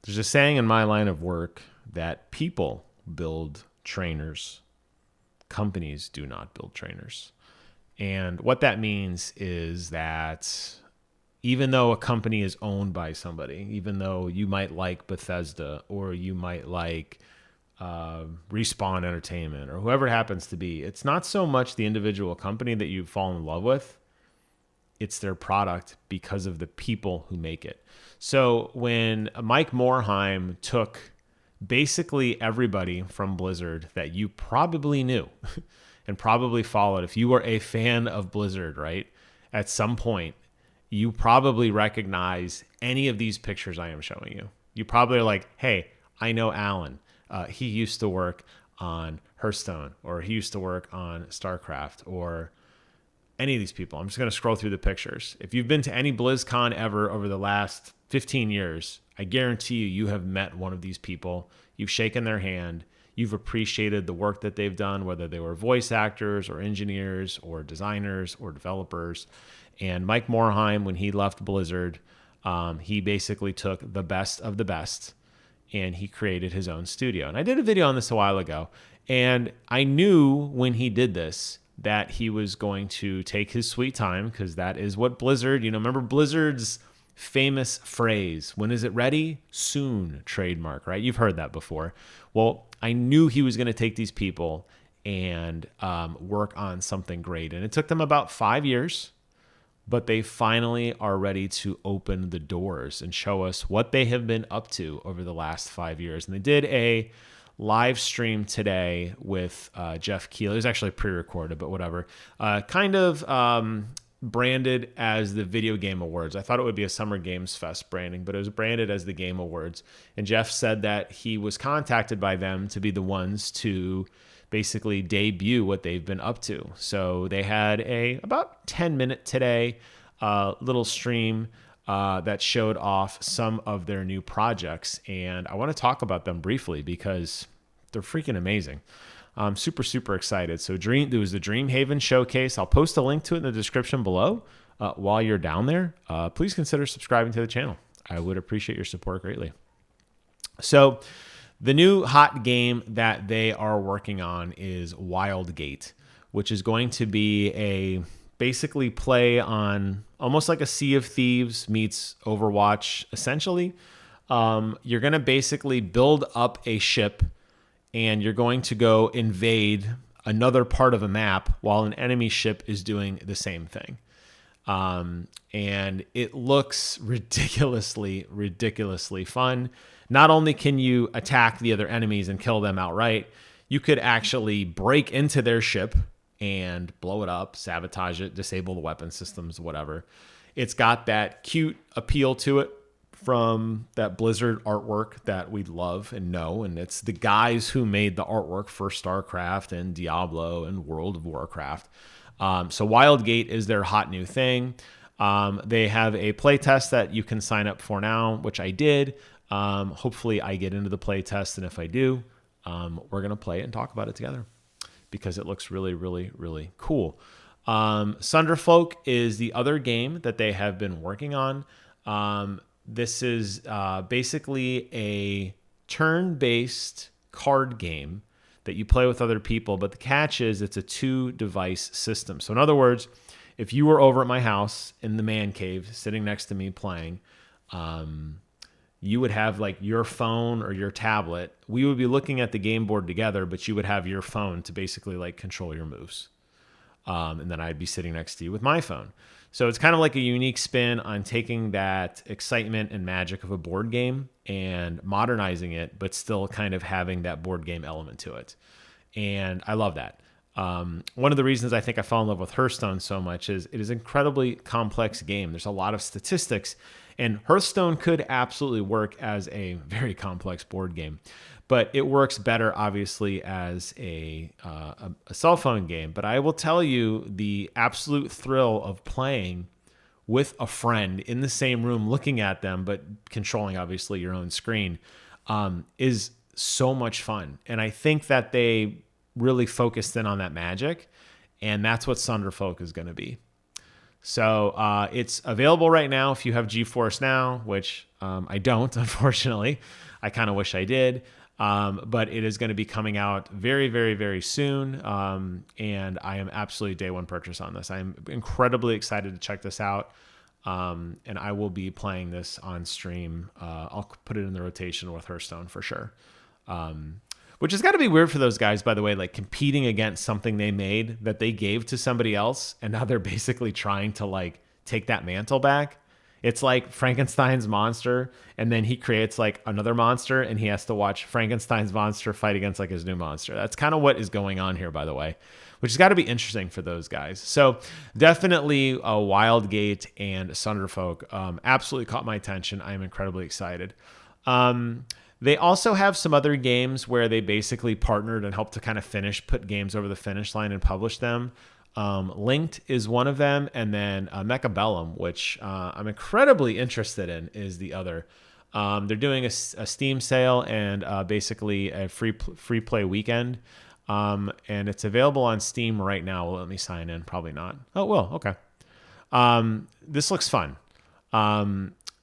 There's a saying in my line of work that people build trainers, companies do not build trainers. And what that means is that even though a company is owned by somebody, even though you might like Bethesda or you might like Respawn Entertainment or whoever it happens to be, it's not so much the individual company that you fall in love with. It's their product because of the people who make it. So when Mike Morhaime took basically everybody from Blizzard that you probably knew and probably followed, if you were a fan of Blizzard, right, at some point, you probably recognize any of these pictures I am showing you. You probably are like, hey, I know Alan. He used to work on Hearthstone, or he used to work on StarCraft, or any of these people. I'm just going to scroll through the pictures. If you've been to any BlizzCon ever over the last 15 years, I guarantee you have met one of these people. You've shaken their hand. You've appreciated the work that they've done, whether they were voice actors or engineers or designers or developers. And Mike Morhaime, when he left Blizzard, he basically took the best of the best and he created his own studio. And I did a video on this a while ago, and I knew when he did this that he was going to take his sweet time, because that is what Blizzard, remember Blizzard's famous phrase, when is it ready? Soon, trademark, right? You've heard that before. Well, I knew he was going to take these people and work on something great. And it took them about 5 years, but they finally are ready to open the doors and show us what they have been up to over the last 5 years. And they did a live stream today with Geoff Keighley. It was actually pre-recorded, but whatever. Kind of branded as the Video Game Awards. I thought it would be a Summer Games Fest branding, but it was branded as the Game Awards. And Geoff said that he was contacted by them to be the ones to basically debut what they've been up to. So they had a about 10-minute today little stream that showed off some of their new projects. And I want to talk about them briefly because they're freaking amazing. I'm super, super excited. So there was the Dreamhaven showcase. I'll post a link to it in the description below. While you're down there, please consider subscribing to the channel. I would appreciate your support greatly. So the new hot game that they are working on is Wildgate, which is going to be a basically play on almost like a Sea of Thieves meets Overwatch, essentially. You're going to basically build up a ship and you're going to go invade another part of a map while an enemy ship is doing the same thing. And it looks ridiculously, ridiculously fun. Not only can you attack the other enemies and kill them outright, you could actually break into their ship and blow it up, sabotage it, disable the weapon systems, whatever. It's got that cute appeal to it from that Blizzard artwork that we love and know. And it's the guys who made the artwork for StarCraft and Diablo and World of Warcraft. So Wildgate is their hot new thing. They have a playtest that you can sign up for now, which I did. Hopefully I get into the playtest, and if I do, we're going to play it and talk about it together because it looks really, really, really cool. Sunderfolk is the other game that they have been working on. This is basically a turn-based card game that you play with other people, but the catch is it's a 2-device system. So in other words, if you were over at my house in the man cave sitting next to me playing, you would have like your phone or your tablet. We would be looking at the game board together, but you would have your phone to basically like control your moves. And then I'd be sitting next to you with my phone. So it's kind of like a unique spin on taking that excitement and magic of a board game and modernizing it, but still kind of having that board game element to it. And I love that. One of the reasons I think I fell in love with Hearthstone so much is it is an incredibly complex game. There's a lot of statistics, and Hearthstone could absolutely work as a very complex board game, but it works better, obviously, as a cell phone game. But I will tell you, the absolute thrill of playing with a friend in the same room, looking at them, but controlling, obviously, your own screen, is so much fun. And I think that they really focused in on that magic, and that's what Sunderfolk is going to be. So it's available right now if you have GeForce Now, which I don't, unfortunately. I kind of wish I did. But it is going to be coming out very, very, very soon. And I am absolutely day one purchase on this. I'm incredibly excited to check this out. And I will be playing this on stream. I'll put it in the rotation with Hearthstone for sure. Which has got to be weird for those guys, by the way, like competing against something they made that they gave to somebody else. And now they're basically trying to like take that mantle back. It's like Frankenstein's monster, and then he creates like another monster, and he has to watch Frankenstein's monster fight against like his new monster. That's kind of what is going on here, by the way, which has got to be interesting for those guys. So definitely Wildgate and Sunderfolk absolutely caught my attention. I am incredibly excited. They also have some other games where they basically partnered and helped to kind of put games over the finish line and publish them. Linked is one of them, and then Mechabellum, which I'm incredibly interested in, is the other. They're doing a Steam sale and basically a free play weekend, and it's available on Steam right now. Well, let me sign in. Probably not. Oh, well, okay. This looks fun.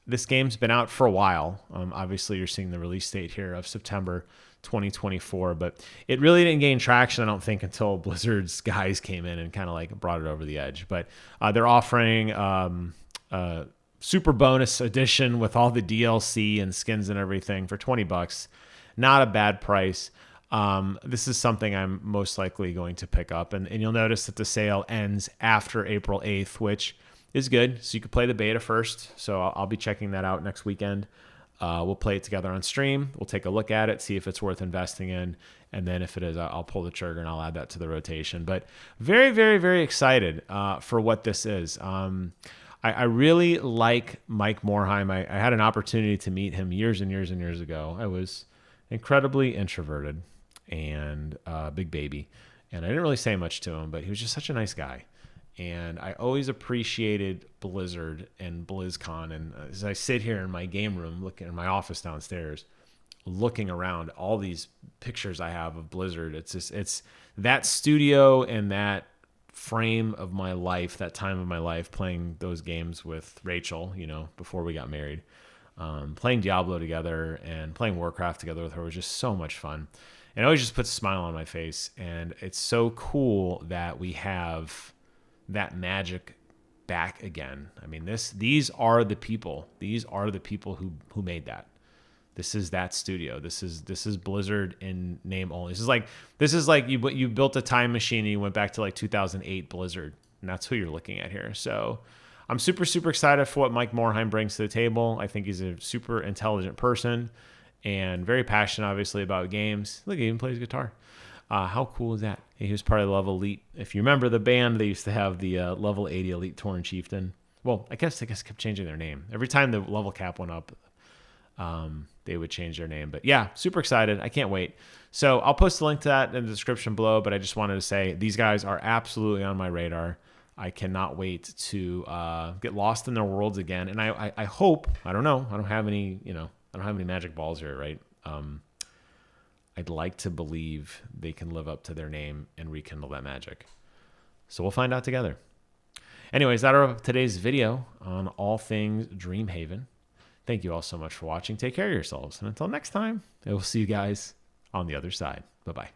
This game's been out for a while. Obviously, you're seeing the release date here of September 2024, but it really didn't gain traction, I don't think, until Blizzard's guys came in and kind of like brought it over the edge. But they're offering a super bonus edition with all the DLC and skins and everything for $20. Not a bad price. This is something I'm most likely going to pick up, and you'll notice that the sale ends after April 8th, which is good. So you can play the beta first. So I'll be checking that out next weekend. We'll play it together on stream. We'll take a look at it, see if it's worth investing in. And then if it is, I'll pull the trigger and I'll add that to the rotation. But very, very, very excited for what this is. I really like Mike Morhaime. I had an opportunity to meet him years and years and years ago. I was incredibly introverted and big baby. And I didn't really say much to him, but he was just such a nice guy. And I always appreciated Blizzard and BlizzCon. And as I sit here in my game room, looking in my office downstairs, looking around all these pictures I have of Blizzard, it's that studio and that frame of my life, that time of my life, playing those games with Rachel, before we got married, playing Diablo together and playing Warcraft together with her was just so much fun. And it always just puts a smile on my face. And it's so cool that we have that magic back again. I mean, these are the people. These are the people who made that. This is that studio. This is Blizzard in name only. This is like you built a time machine and you went back to like 2008 Blizzard, and that's who you're looking at here. So I'm super, super excited for what Mike Morhaime brings to the table. I think he's a super intelligent person and very passionate, obviously, about games. Look, he even plays guitar. How cool is that? He was part of the Level Elite. If you remember the band, they used to have the Level 80 Elite Tauren Chieftain. Well, I guess kept changing their name. Every time the level cap went up, they would change their name. But yeah, super excited. I can't wait. So I'll post a link to that in the description below, but I just wanted to say these guys are absolutely on my radar. I cannot wait to get lost in their worlds again. And I hope, I don't know, I don't have any magic balls here, right? I'd like to believe they can live up to their name and rekindle that magic. So we'll find out together. Anyways, that's today's video on all things Dreamhaven. Thank you all so much for watching. Take care of yourselves. And until next time, I will see you guys on the other side. Bye-bye.